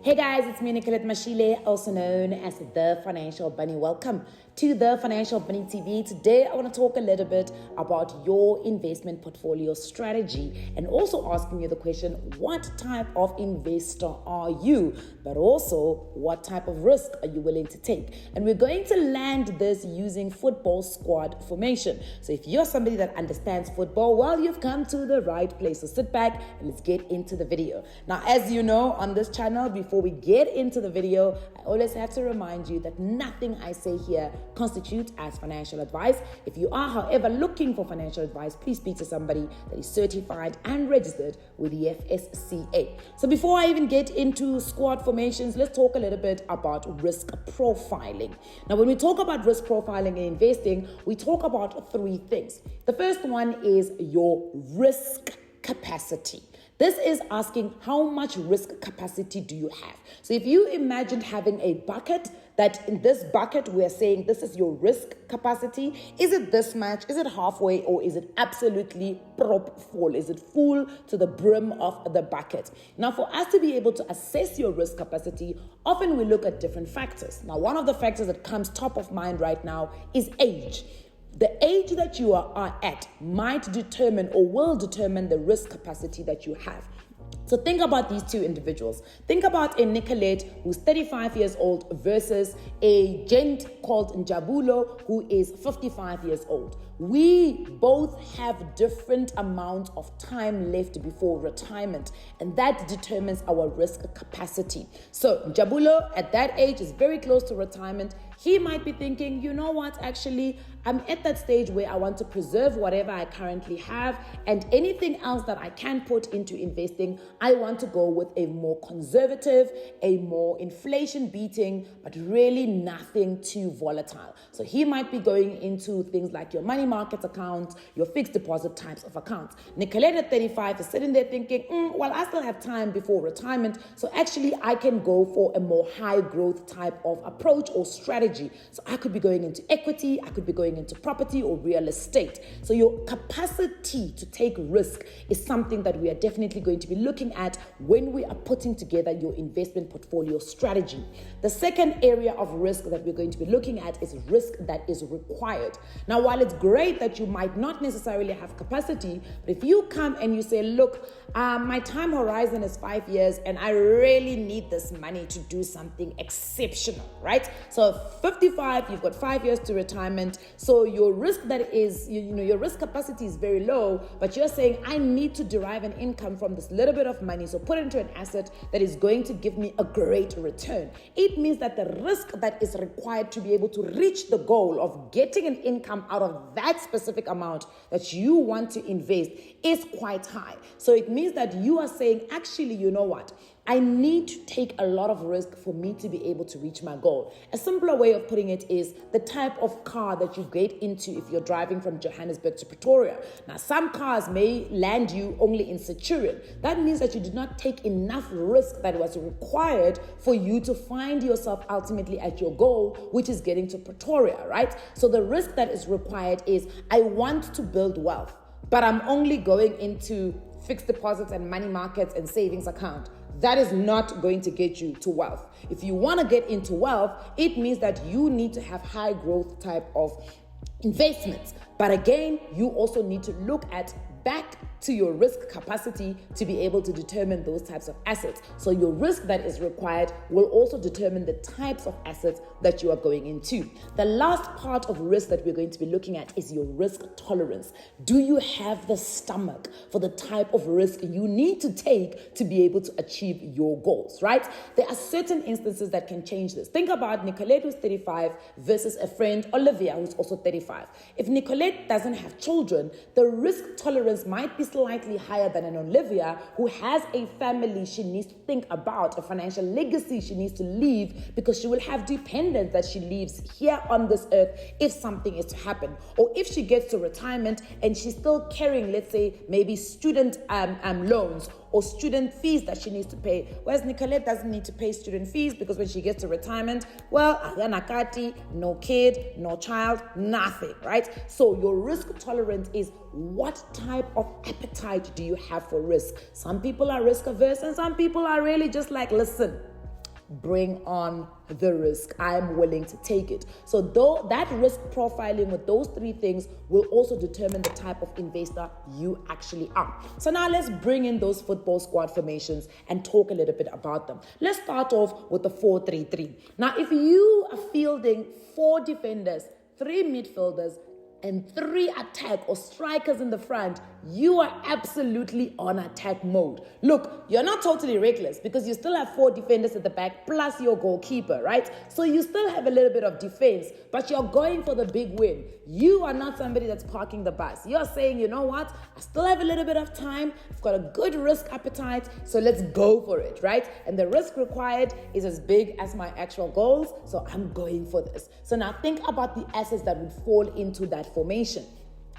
Hey guys, it's me Nicolette Mashile, also known as The Financial Bunny. Welcome to The Financial Bunny TV. Today I want to talk a little bit about your investment portfolio strategy and also asking you the question, what type of investor are you? But also, what type of risk are you willing to take? And we're going to land this using football squad formation. So if you're somebody that understands football, well, you've come to the right place. So sit back and let's get into the video. Now, as you know, on this channel, before we get into the video, I always have to remind you that nothing I say here constitutes as financial advice. If you are, however, looking for financial advice, please speak to somebody that is certified and registered with the FSCA. So before I even get into squad formations, let's talk a little bit about risk profiling. Now, when we talk about risk profiling and investing, we talk about three things. The first one is your risk capacity. This is asking how much risk capacity do you have? So if you imagine having a bucket, that in this bucket we're saying this is your risk capacity. Is it this much? Is it halfway? Or is it absolutely prop full? Is it full to the brim of the bucket? Now, for us to be able to assess your risk capacity, often we look at different factors. Now, one of the factors that comes top of mind right now is age. The age that you are at might determine or will determine the risk capacity that you have. So think about these two individuals. Think about a Nicolette who's 35 years old versus a gent called Njabulo who is 55 years old. We both have different amounts of time left before retirement, and that determines our risk capacity. So Njabulo at that age is very close to retirement. He might be thinking, you know what, actually, I'm at that stage where I want to preserve whatever I currently have, and anything else that I can put into investing, I want to go with a more conservative, a more inflation-beating, but really nothing too volatile. So he might be going into things like your money market accounts, your fixed deposit types of accounts. Nicolette at 35 is sitting there thinking, well, I still have time before retirement, so actually I can go for a more high growth type of approach or strategy. So I could be going into equity, I could be going into property or real estate. So your capacity to take risk is something that we are definitely going to be looking at when we are putting together your investment portfolio strategy. The second area of risk that we're going to be looking at is risk that is required. Now, while it's great that you might not necessarily have capacity, but if you come and you say, look, my time horizon is 5 years and I really need this money to do something exceptional, right? So 55, you've got 5 years to retirement. So your risk that is, your risk capacity is very low, but you're saying, I need to derive an income from this little bit of money. So put it into an asset that is going to give me a great return. It means that the risk that is required to be able to reach the goal of getting an income out of that specific amount that you want to invest is quite high. So it means that you are saying, actually, you know what? I need to take a lot of risk for me to be able to reach my goal. A simpler way of putting it is the type of car that you get into if you're driving from Johannesburg to Pretoria. Now, some cars may land you only in Centurion. That means that you did not take enough risk that was required for you to find yourself ultimately at your goal, which is getting to Pretoria, right? So the risk that is required is, I want to build wealth, but I'm only going into fixed deposits and money markets and savings account. That is not going to get you to wealth. If you want to get into wealth, it means that you need to have high growth type of investments. But again, you also need to look at back to your risk capacity to be able to determine those types of assets. So your risk that is required will also determine the types of assets that you are going into. The last part of risk that we're going to be looking at is your risk tolerance. Do you have the stomach for the type of risk you need to take to be able to achieve your goals, right? There are certain instances that can change this. Think about Nicolette who's 35 versus a friend, Olivia, who's also 35. If Nicolette doesn't have children, the risk tolerance might be slightly higher than an Olivia who has a family she needs to think about, a financial legacy she needs to leave, because she will have dependents that she leaves here on this earth if something is to happen. Or if she gets to retirement and she's still carrying, let's say, maybe student loans or student fees that she needs to pay. Whereas Nicolette doesn't need to pay student fees because when she gets to retirement, well, nakati, no kid, no child, nothing, right? So your risk tolerance is what type of appetite do you have for risk? Some people are risk averse and some people are really just like, listen, bring on the risk. I'm willing to take it. So though that risk profiling with those three things will also determine the type of investor you actually are. So now let's bring in those football squad formations and talk a little bit about them. Let's start off with the 4-3-3. Now, if you are fielding 4 defenders, 3 midfielders, and 3 attack or strikers in the front, you are absolutely on attack mode. Look, you're not totally reckless because you still have 4 defenders at the back plus your goalkeeper, right? So you still have a little bit of defense, but you're going for the big win. You are not somebody that's parking the bus. You're saying, you know what? I still have a little bit of time. I've got a good risk appetite, so let's go for it, right? And the risk required is as big as my actual goals, so I'm going for this. So now think about the assets that would fall into that formation.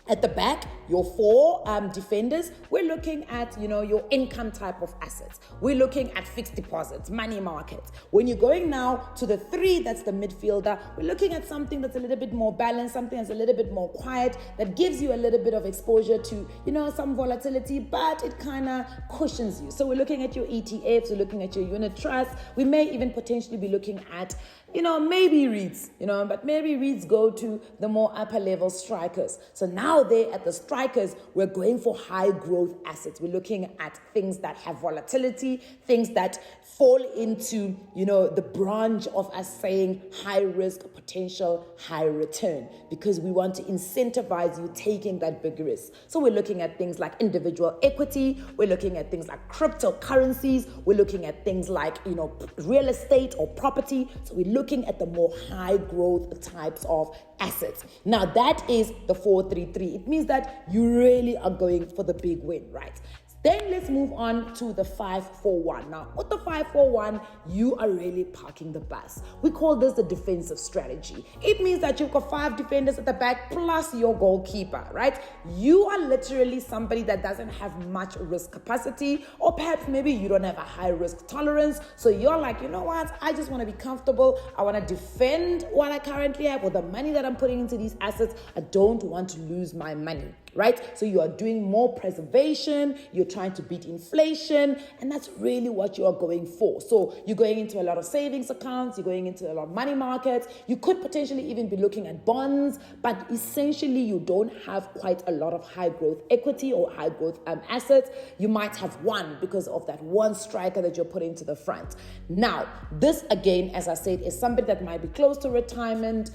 At the back, your 4 defenders, we're looking at, your income type of assets. We're looking at fixed deposits, money markets. When you're going now to the 3, that's the midfielder, we're looking at something that's a little bit more balanced, something that's a little bit more quiet, that gives you a little bit of exposure to, some volatility, but it kind of cushions you. So we're looking at your ETFs, we're looking at your unit trusts. We may even potentially be looking at maybe REITs, but maybe REITs go to the more upper level strikers. So now there at the strikers, we're going for high growth assets. We're looking at things that have volatility, things that fall into, the branch of us saying high risk, potential, high return, because we want to incentivize you taking that big risk. So we're looking at things like individual equity. We're looking at things like cryptocurrencies. We're looking at things like, real estate or property. So we're looking at the more high growth types of assets. Now that is the 4-3-3. It means that you really are going for the big win, right? Then let's move on to the 5-4-1. Now, with the 5-4-1, you are really parking the bus. We call this the defensive strategy. It means that you've got 5 defenders at the back plus your goalkeeper, right? You are literally somebody that doesn't have much risk capacity, or perhaps maybe you don't have a high risk tolerance. So you're like, you know what? I just want to be comfortable. I want to defend what I currently have or the money that I'm putting into these assets. I don't want to lose my money, right? So you are doing more preservation. You're trying to beat inflation, and that's really what you are going for. So you're going into a lot of savings accounts, you're going into a lot of money markets, you could potentially even be looking at bonds, but essentially you don't have quite a lot of high growth equity or high growth assets. You might have one because of that one striker that you're putting to the front. Now, this again, as I said, is somebody that might be close to retirement.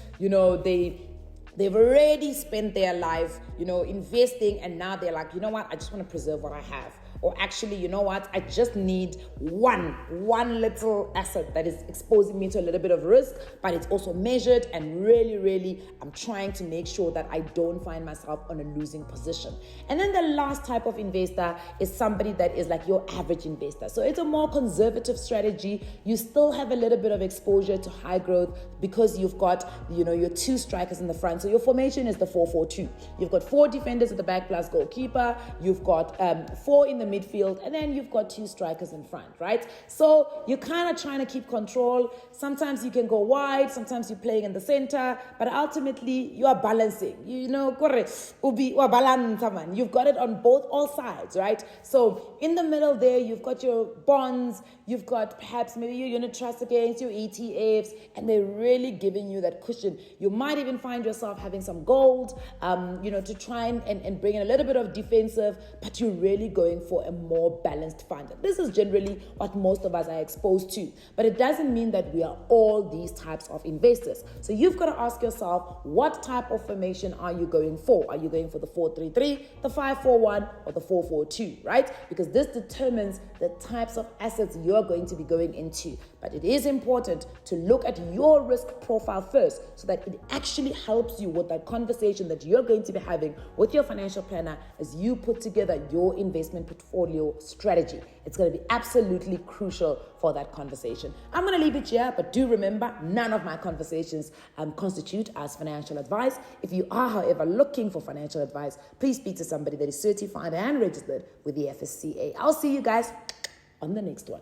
They've already spent their life, investing, and now they're like, you know what, I just want to preserve what I have. Or actually, you know what, I just need one little asset that is exposing me to a little bit of risk, but it's also measured, and really, I'm trying to make sure that I don't find myself on a losing position. And then the last type of investor is somebody that is like your average investor. So it's a more conservative strategy. You still have a little bit of exposure to high growth because you've got, your 2 strikers in the front. So your formation is the 4-4-2. You've got 4 defenders at the back plus goalkeeper. You've got 4 in the midfield, and then you've got 2 strikers in front, right? So you're kind of trying to keep control. Sometimes you can go wide, sometimes you're playing in the center, but ultimately you are balancing. You've got it on all sides, right? So in the middle there, you've got your bonds, you've got perhaps maybe your unit trust against your ETFs, and they're really giving you that cushion. You might even find yourself having some gold, to try and bring in a little bit of defensive, but you're really going for a more balanced fund. This is generally what most of us are exposed to, but it doesn't mean that we are all these types of investors. So you've got to ask yourself, what type of formation are you going for? Are you going for the 4-3-3, the 5-4-1, or the 4-4-2, right? Because this determines the types of assets you're going to be going into. But it is important to look at your risk profile first so that it actually helps you with that conversation that you're going to be having with your financial planner as you put together your investment portfolio strategy. It's going to be absolutely crucial for that conversation. I'm going to leave it here, but do remember, none of my conversations constitute as financial advice. If you are, however, looking for financial advice, please speak to somebody that is certified and registered with the FSCA. I'll see you guys on the next one.